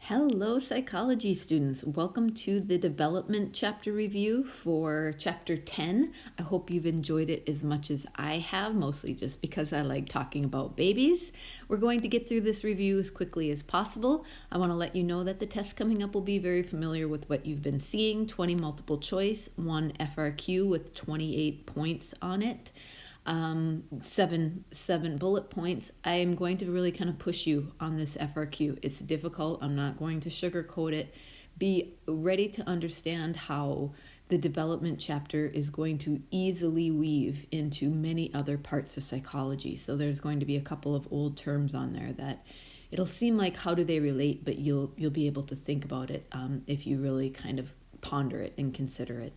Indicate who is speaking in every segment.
Speaker 1: Hello, psychology students. Welcome to the development chapter review for chapter 10. I hope you've enjoyed it as much as I have, mostly just because I like talking about babies. We're going to get through this review as quickly as possible. I want to let you know that the test coming up will be very familiar with what you've been seeing: 20 multiple choice, 1 FRQ with 28 points on it. Seven bullet points. I am going to really kind of push you on this FRQ. It's difficult. I'm not going to sugarcoat it. Be ready to understand how the development chapter is going to easily weave into many other parts of psychology. So there's going to be a couple of old terms on there that it'll seem like how do they relate, but you'll be able to think about it if you really kind of ponder it and consider it.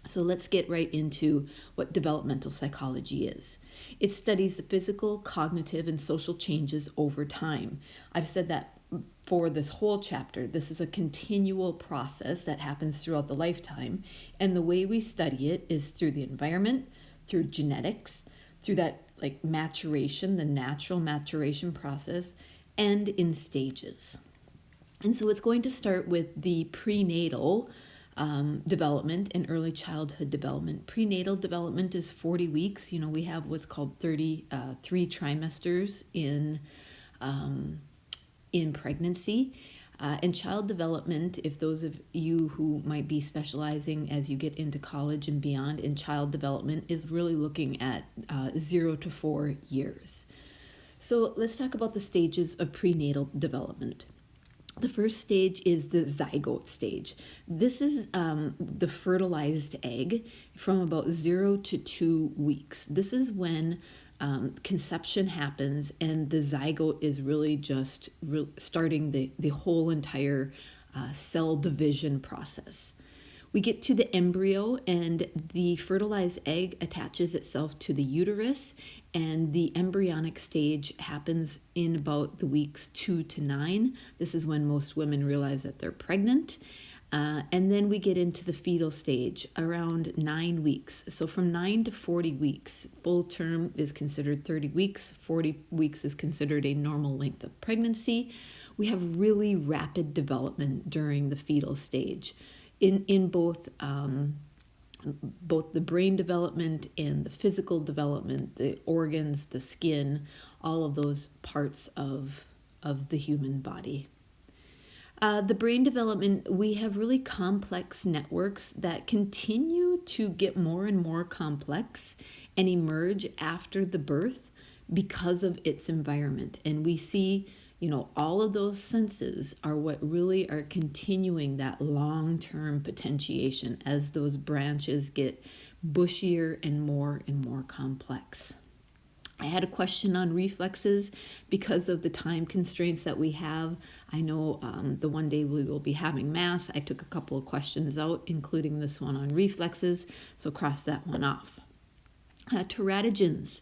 Speaker 1: So let's get right into what developmental psychology is. It studies the physical, cognitive, and social changes over time. I've said that for this whole chapter. This is a continual process that happens throughout the lifetime, and the way we study it is through the environment, through genetics, through that maturation, the natural maturation process, and in stages. And so it's going to start with the prenatal development and early childhood development. Prenatal development is 40 weeks. We have what's called 33 trimesters in pregnancy. And child development, if those of you who might be specializing as you get into college and beyond in child development, is really looking at 0 to 4 years. So let's talk about the stages of prenatal development. The first stage is the zygote stage. This is the fertilized egg from about 0 to 2 weeks. This is when conception happens and the zygote is really just starting the whole entire cell division process. We get to the embryo, and the fertilized egg attaches itself to the uterus, and the embryonic stage happens in about the weeks 2 to 9. This is when most women realize that they're pregnant. And then we get into the fetal stage around 9 weeks. So from 9 to 40 weeks, full term is considered 30 weeks. 40 weeks is considered a normal length of pregnancy. We have really rapid development during the fetal stage in both the brain development and the physical development, the organs, the skin, all of those parts of the human body. The brain development, we have really complex networks that continue to get more and more complex and emerge after the birth because of its environment. And we see, all of those senses are what really are continuing that long-term potentiation as those branches get bushier and more complex. I had a question on reflexes because of the time constraints that we have. I know the one day we will be having mass, I took a couple of questions out, including this one on reflexes, so cross that one off. Teratogens.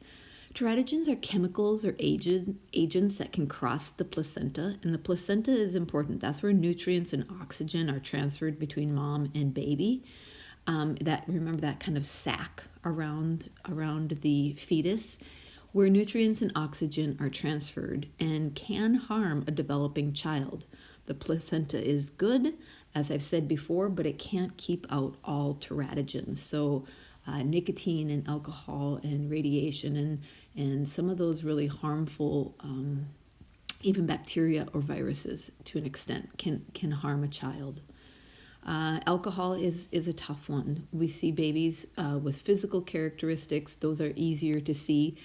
Speaker 1: Teratogens are chemicals or agents that can cross the placenta, and the placenta is important. That's where nutrients and oxygen are transferred between mom and baby. Remember that kind of sac around the fetus, where nutrients and oxygen are transferred and can harm a developing child. The placenta is good, as I've said before, but it can't keep out all teratogens. So nicotine and alcohol and radiation and some of those really harmful, even bacteria or viruses to an extent, can harm a child. Alcohol is a tough one. We see babies with physical characteristics. Those are easier to see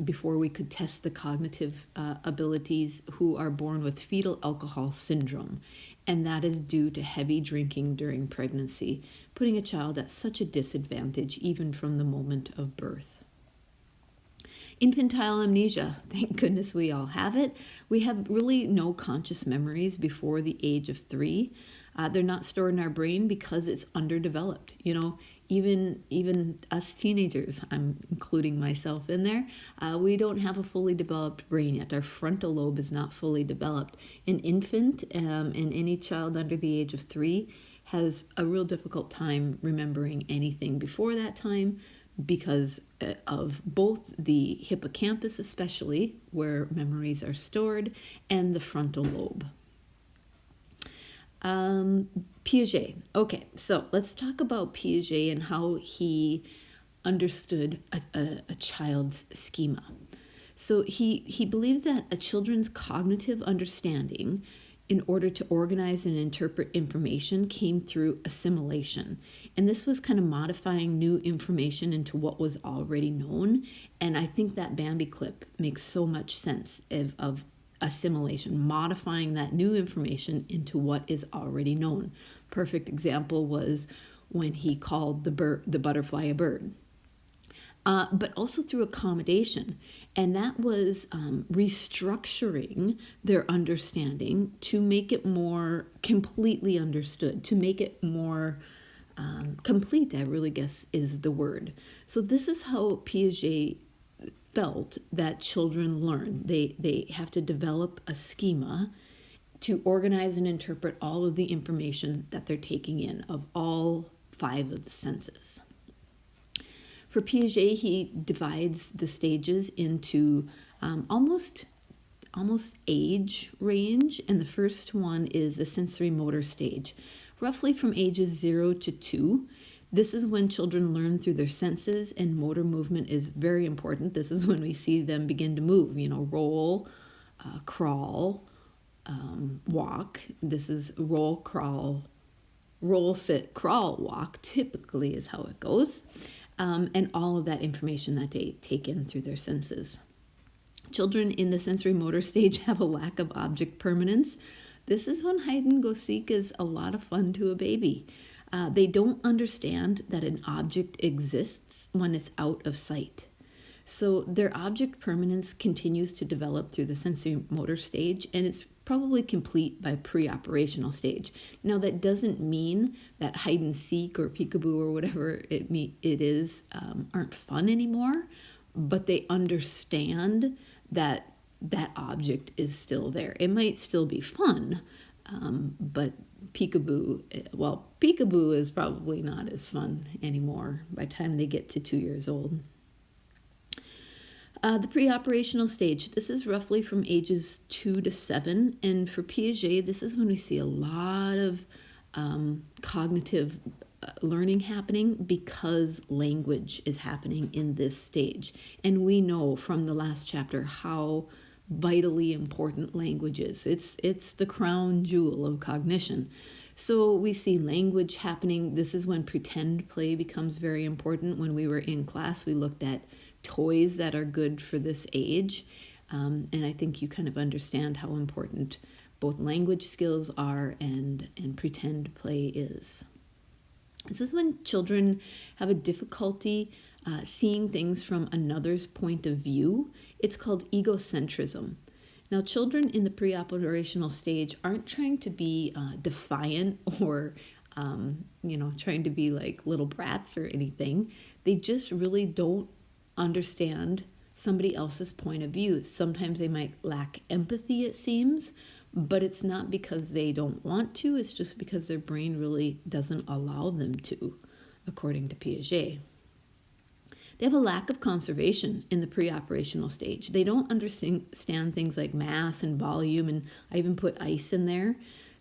Speaker 1: before we could test the cognitive abilities, who are born with fetal alcohol syndrome. And that is due to heavy drinking during pregnancy, putting a child at such a disadvantage even from the moment of birth. Infantile amnesia, thank goodness we all have it. We have really no conscious memories before the age of 3. They're not stored in our brain because it's underdeveloped. Even us teenagers, I'm including myself in there, we don't have a fully developed brain yet. Our frontal lobe is not fully developed. An infant and any child under the age of 3 has a real difficult time remembering anything before that time because of both the hippocampus, especially where memories are stored, and the frontal lobe. Piaget. Okay, so let's talk about Piaget and how he understood a child's schema. So he believed that a children's cognitive understanding, in order to organize and interpret information, came through assimilation. And this was kind of modifying new information into what was already known. And I think that Bambi clip makes so much sense of assimilation, modifying that new information into what is already known. Perfect example was when he called the butterfly a bird. But also through accommodation. And that was restructuring their understanding to make it more completely understood, to make it more complete, I really guess is the word. So this is how Piaget felt that children learn. They have to develop a schema to organize and interpret all of the information that they're taking in of all 5 of the senses. For Piaget, he divides the stages into almost age range, and the first one is the sensory motor stage, roughly from ages 0 to 2. This is when children learn through their senses, and motor movement is very important. This is when we see them begin to move, roll, crawl, walk. This is roll, crawl, sit, crawl, walk, typically is how it goes. And all of that information that they take in through their senses. Children in the sensory motor stage have a lack of object permanence. This is when hide and go seek is a lot of fun to a baby. They don't understand that an object exists when it's out of sight. So their object permanence continues to develop through the sensory motor stage, and it's probably complete by pre-operational stage. Now that doesn't mean that hide and seek or peekaboo or whatever it is aren't fun anymore, but they understand that that object is still there. It might still be fun, but peekaboo is probably not as fun anymore by the time they get to 2 years old. The pre-operational stage, this is roughly from ages 2 to 7. And for Piaget, this is when we see a lot of cognitive learning happening because language is happening in this stage. And we know from the last chapter how vitally important language is. It's the crown jewel of cognition. So we see language happening. This is when pretend play becomes very important. When we were in class, we looked at toys that are good for this age. And I think you kind of understand how important both language skills are and pretend play is. This is when children have a difficulty seeing things from another's point of view. It's called egocentrism. Now, children in the pre-operational stage aren't trying to be defiant or trying to be like little brats or anything. They just really don't understand somebody else's point of view. Sometimes they might lack empathy, it seems, but it's not because they don't want to, it's just because their brain really doesn't allow them to, according to Piaget. They have a lack of conservation in the pre-operational stage. They don't understand things like mass and volume, and I even put ice in there,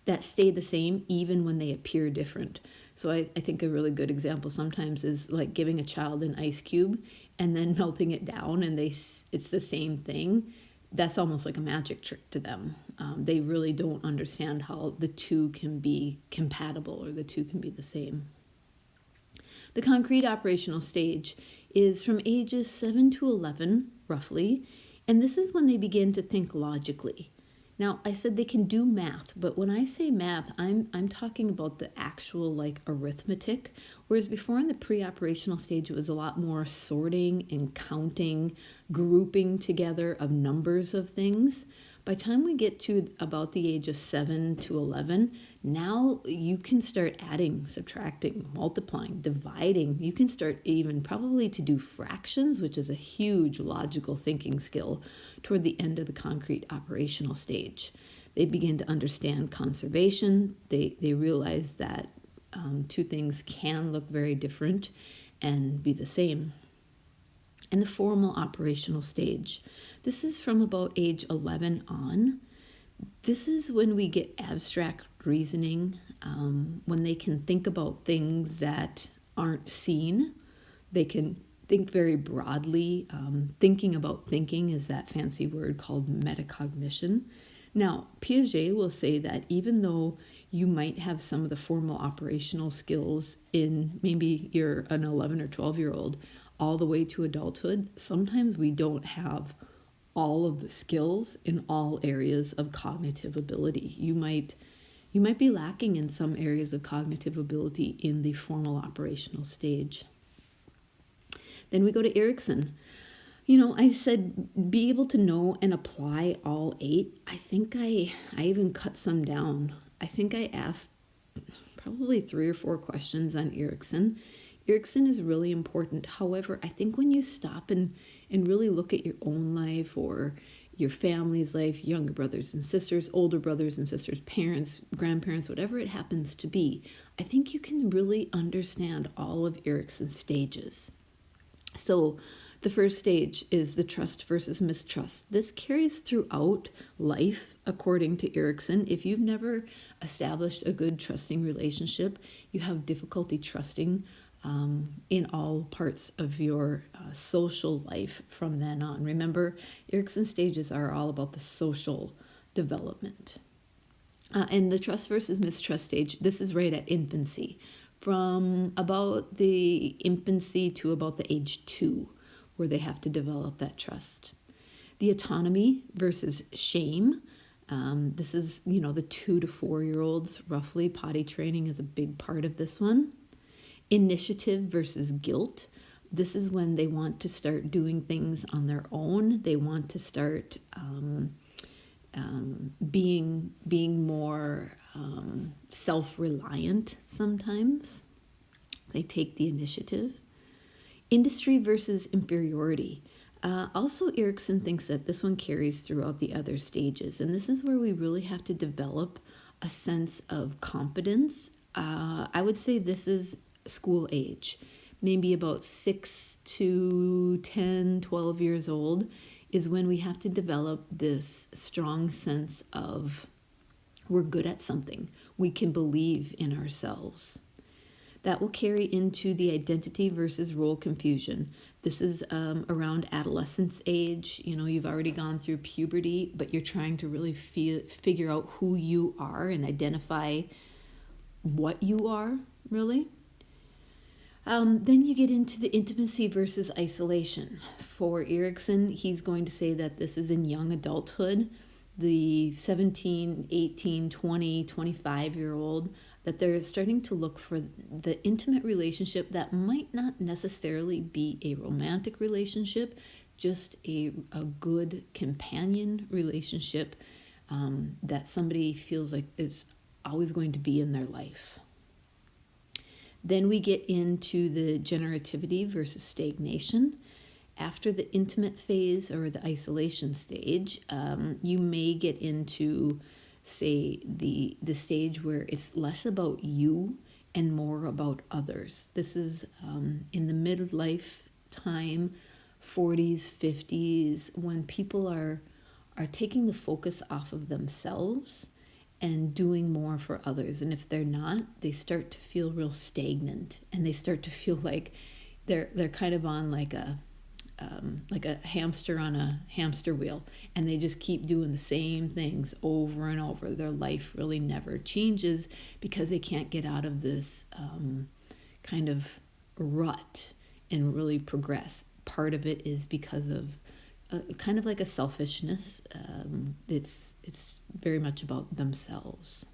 Speaker 1: that stay the same even when they appear different. So I think a really good example sometimes is like giving a child an ice cube and then melting it down and it's the same thing. That's almost like a magic trick to them. They really don't understand how the two can be compatible or the two can be the same. The concrete operational stage is from ages 7 to 11, roughly, and this is when they begin to think logically. Now, I said they can do math, but when I say math, I'm talking about the actual like arithmetic, whereas before in the pre-operational stage, it was a lot more sorting and counting, grouping together of numbers of things. By the time we get to about the age of 7 to 11, now you can start adding, subtracting, multiplying, dividing. You can start even probably to do fractions, which is a huge logical thinking skill toward the end of the concrete operational stage. They begin to understand conservation. They realize that two things can look very different and be the same. And the formal operational stage. This is from about age 11 on. This is when we get abstract reasoning, when they can think about things that aren't seen. They can think very broadly. Thinking about thinking is that fancy word called metacognition. Now, Piaget will say that even though you might have some of the formal operational skills in maybe you're an 11 or 12-year-old all the way to adulthood, sometimes we don't have all of the skills in all areas of cognitive ability. You might be lacking in some areas of cognitive ability in the formal operational stage. Then we go to Erickson. I said be able to know and apply all 8. I think I even cut some down. I think I asked probably 3 or 4 questions on Erickson. Erickson is really important. However, I think when you stop and really look at your own life or your family's life, younger brothers and sisters, older brothers and sisters, parents, grandparents, whatever it happens to be, I think you can really understand all of Erickson's stages. So the first stage is the trust versus mistrust. This carries throughout life, according to Erickson. If you've never established a good trusting relationship, you have difficulty trusting in all parts of your social life from then on. Remember, Erickson's stages are all about the social development. And the trust versus mistrust stage, this is right at infancy. From about the infancy to about the age 2, where they have to develop that trust. The autonomy versus shame. This is, the 2 to 4-year-olds, roughly. Potty training is a big part of this one. Initiative versus guilt. This is when they want to start doing things on their own. They want to start being more self-reliant sometimes. They take the initiative. Industry versus inferiority. Also, Erickson thinks that this one carries throughout the other stages, and this is where we really have to develop a sense of competence. I would say this is school age, maybe about 6 to 10, 12 years old is when we have to develop this strong sense of we're good at something. We can believe in ourselves. That will carry into the identity versus role confusion. This is around adolescence age. You've already gone through puberty, but you're trying to really figure out who you are and identify what you are, really. Then you get into the intimacy versus isolation. For Erickson, he's going to say that this is in young adulthood, the 17, 18, 20, 25-year-old, that they're starting to look for the intimate relationship that might not necessarily be a romantic relationship, just a good companion relationship that somebody feels like is always going to be in their life. Then we get into the generativity versus stagnation. After the intimate phase or the isolation stage, you may get into, say, the stage where it's less about you and more about others. This is in the midlife time, 40s, 50s, when people are taking the focus off of themselves and doing more for others. And if they're not, they start to feel real stagnant, and they start to feel like they're kind of on like a hamster on a hamster wheel, and they just keep doing the same things over and over. Their life really never changes because they can't get out of this kind of rut and really progress. Part of it is because of kind of like a selfishness. It's very much about themselves.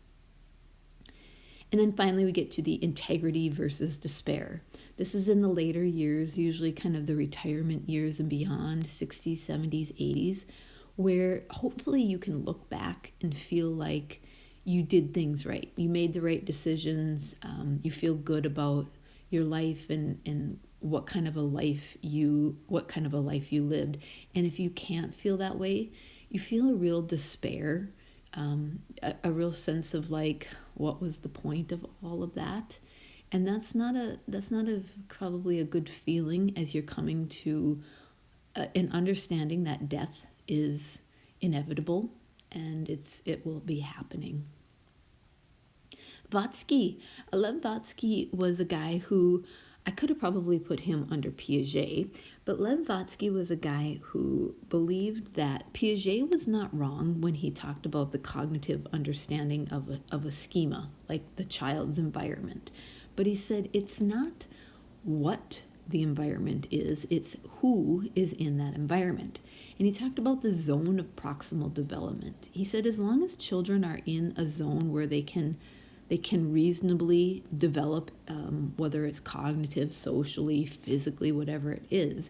Speaker 1: And then finally we get to the integrity versus despair. This is in the later years, usually kind of the retirement years and beyond, 60s, 70s, 80s, where hopefully you can look back and feel like you did things right. You made the right decisions. You feel good about your life and what kind of a life you lived. And if you can't feel that way, you feel a real despair, a real sense of like, what was the point of all of that? And that's not probably a good feeling as you're coming to an understanding that death is inevitable and it will be happening. Vatsky. Lev Vatsky was a guy who, I could have probably put him under Piaget, but Lev Vatsky was a guy who believed that Piaget was not wrong when he talked about the cognitive understanding of a schema, like the child's environment. But he said it's not what the environment is, it's who is in that environment. And he talked about the zone of proximal development. He said as long as children are in a zone where they can reasonably develop, whether it's cognitive, socially, physically, whatever it is,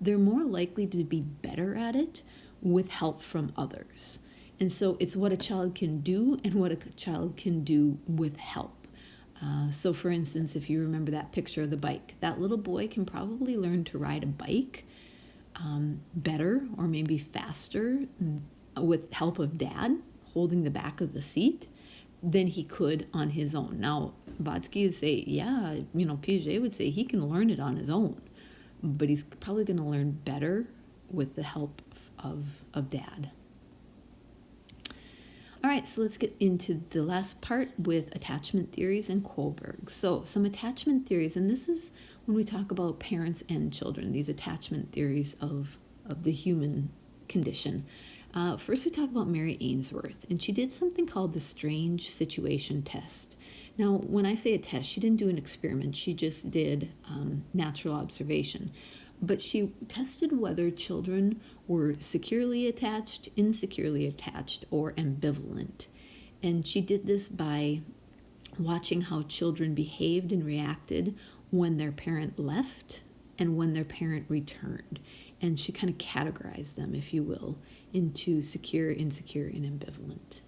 Speaker 1: they're more likely to be better at it with help from others. And so it's what a child can do and what a child can do with help. So for instance, if you remember that picture of the bike, that little boy can probably learn to ride a bike better or maybe faster with help of dad holding the back of the seat than he could on his own. Now, Vatsky would say, yeah, Piaget would say he can learn it on his own, but he's probably going to learn better with the help of dad. All right, so let's get into the last part with attachment theories and Kohlberg. So some attachment theories, and this is when we talk about parents and children, these attachment theories of the human condition. First, we talk about Mary Ainsworth, and she did something called the strange situation test. Now, when I say a test, she didn't do an experiment. She just did natural observation. But she tested whether children were securely attached, insecurely attached, or ambivalent. And she did this by watching how children behaved and reacted when their parent left and when their parent returned. And she kind of categorized them, if you will, into secure, insecure, and ambivalent.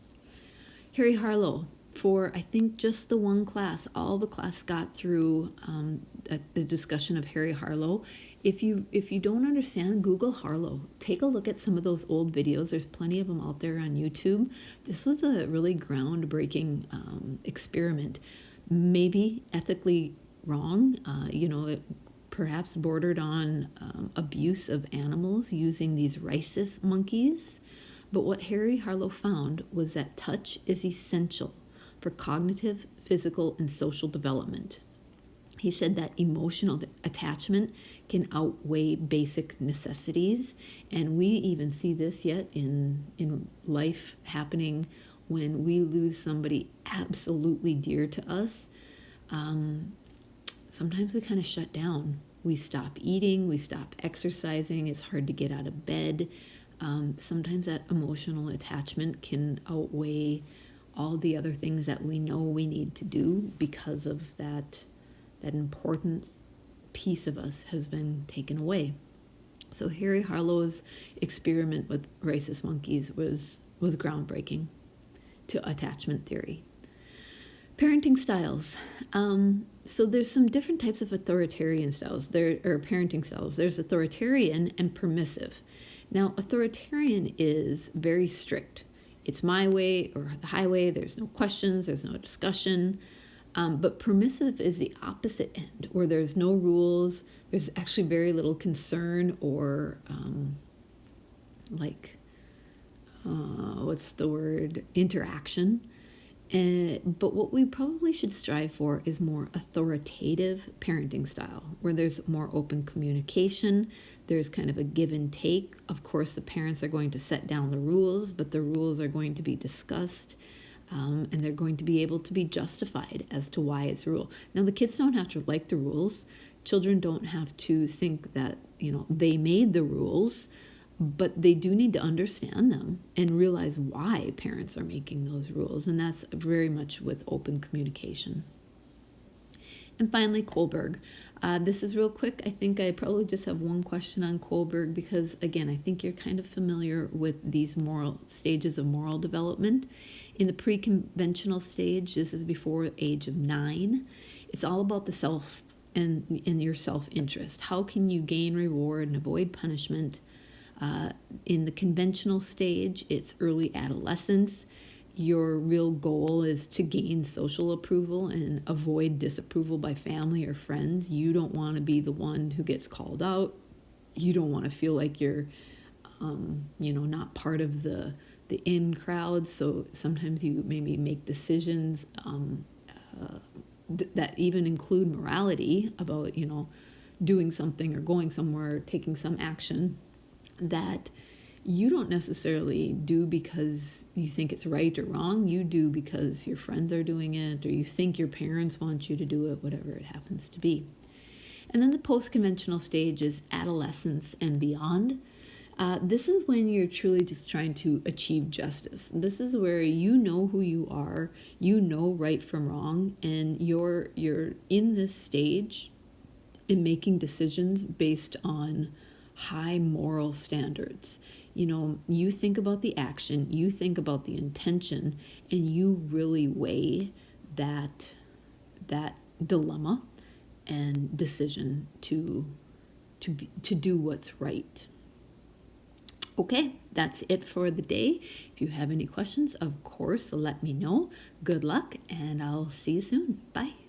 Speaker 1: Harry Harlow, for I think just the one class, all the class got through the discussion of Harry Harlow. If you don't understand, Google Harlow. Take a look at some of those old videos. There's plenty of them out there on YouTube. This was a really groundbreaking experiment. Maybe ethically wrong. It perhaps bordered on abuse of animals using these rhesus monkeys. But what Harry Harlow found was that touch is essential for cognitive, physical, and social development. He said that emotional attachment can outweigh basic necessities, and we even see this yet in life happening when we lose somebody absolutely dear to us. Sometimes we kind of shut down. We stop eating, we stop exercising, it's hard to get out of bed. Sometimes that emotional attachment can outweigh all the other things that we know we need to do because of that important piece of us has been taken away. So Harry Harlow's experiment with rhesus monkeys was groundbreaking to attachment theory. Parenting styles. So there's some different types of authoritarian styles, parenting styles. There's authoritarian and permissive. Now, authoritarian is very strict. It's my way or the highway. There's no questions. There's no discussion. But permissive is the opposite end, where there's no rules. There's actually very little concern or interaction. But what we probably should strive for is more authoritative parenting style, where there's more open communication. There's kind of a give and take. Of course, the parents are going to set down the rules, but the rules are going to be discussed. And they're going to be able to be justified as to why it's a rule. Now, the kids don't have to like the rules. Children don't have to think that, they made the rules, but they do need to understand them and realize why parents are making those rules. And that's very much with open communication. And finally, Kohlberg. This is real quick. I think I probably just have one question on Kohlberg because, again, I think you're kind of familiar with these stages of moral development. In the pre-conventional stage, this is before the age of 9, it's all about the self and your self-interest. How can you gain reward and avoid punishment? In the conventional stage, it's early adolescence. Your real goal is to gain social approval and avoid disapproval by family or friends. You don't want to be the one who gets called out. You don't want to feel like you're, not part of the in crowd. So sometimes you maybe make decisions that even include morality about, doing something or going somewhere or taking some action that you don't necessarily do because you think it's right or wrong. You do because your friends are doing it, or you think your parents want you to do it, whatever it happens to be. And then the post-conventional stage is adolescence and beyond. This is when you're truly just trying to achieve justice. This is where you know who you are, you know right from wrong, and you're in this stage in making decisions based on high moral standards. You think about the action, you think about the intention, and you really weigh that dilemma and decision to do what's right. Okay, that's it for the day. If you have any questions, of course, let me know. Good luck, and I'll see you soon. Bye.